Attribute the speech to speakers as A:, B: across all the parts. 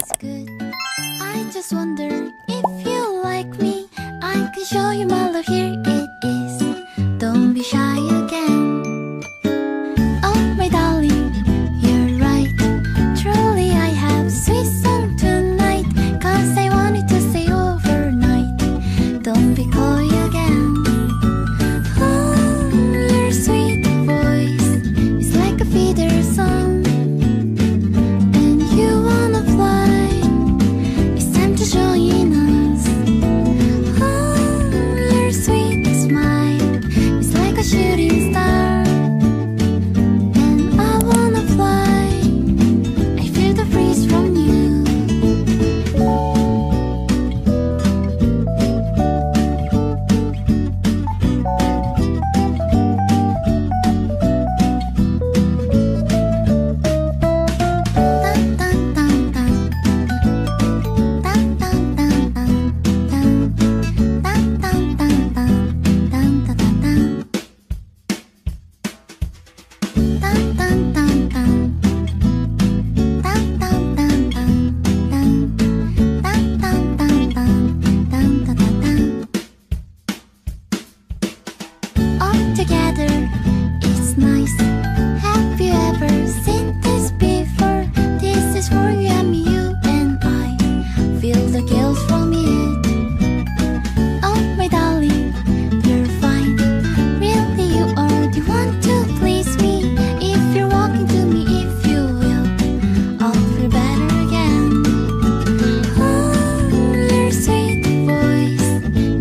A: is good. I just wonder if you like me. I can show you my love, here it is. Don't be shy again. Oh my darling, you're right. Truly I have sweet song tonight, 'cause I wanted to stay overnight. Don't be coy again. Oh, your sweet voice is like a feeder song. And you wanna fly, it's time to join us. Oh, your sweet smile is like a shooting star. And I wanna fly, I feel the breeze from you. All together, it's nice. Have you ever seen this before? This is for you and me, you and I. Feel the guilt from it. Oh my darling, you're fine. Really you are the one to please me. If you're walking to me, if you will, I'll feel better again. Oh, your sweet voice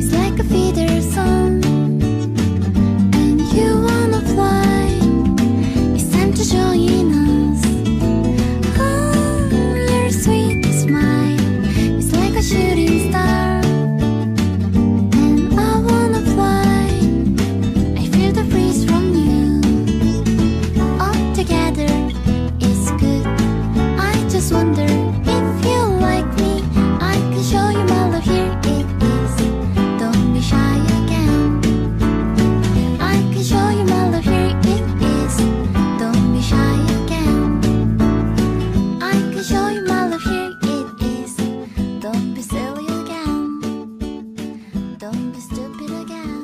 A: is like a feeder song. And you wanna fly, it's time to join us. Oh, your sweet smile is like a shooting star. And I wanna fly, I feel the breeze from you. All together, it's good. I just wonder if you like me. I can show you my love, here it is. Don't be shy again. I can show you my love, here it is. Don't be shy again. I can show you my love, here it is. Don't be silly again. Don't be stupid again.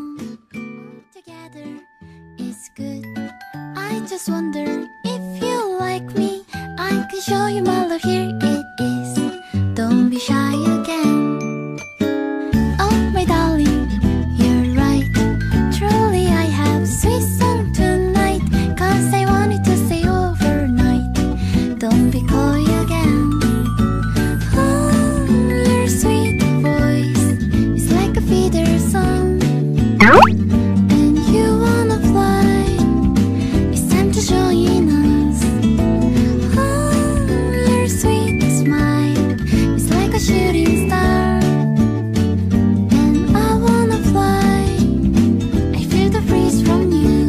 A: Together, it's good. I just wonder if you like me. I can show you my love, here it is. Don't be shy again. Oh my darling, you're right. Truly I have sweet song tonight, 'cause I wanted to stay overnight. Don't be coy again. Oh, your sweet voice is like a feeder song. And you wanna fly, it's time to join us. Oh, your sweet smile is like a shooting star. And I wanna fly, I feel the breeze from you.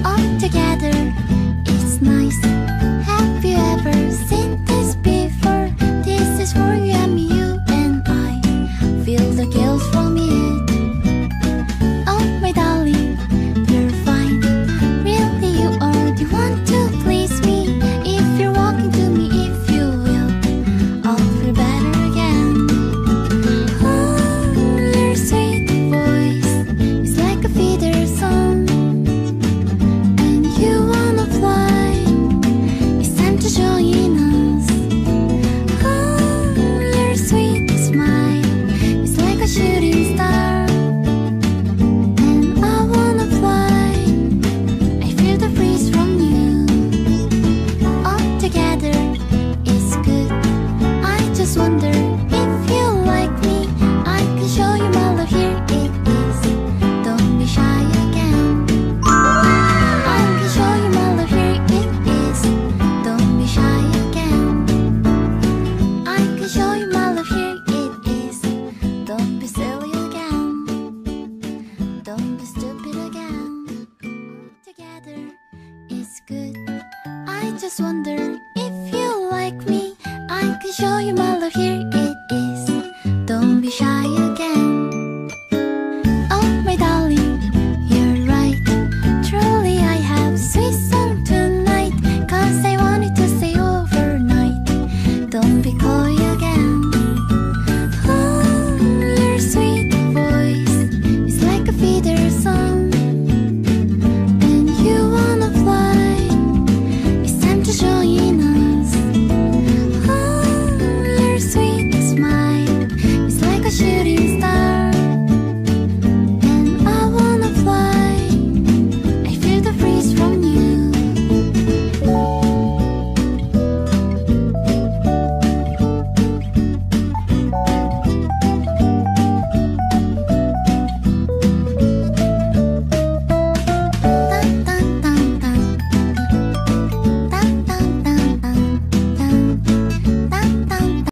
A: All together, it's nice. Have you ever seen this before? This is for you and me, you and I. Feel the guilt from it. Oh my darling, you're fine. Really you are the one to please me. If you're walking to me, if you will, I'll feel better again. Oh, your sweet voice is like a feeder song. And you Don't be stupid again. All together is good. I just wonder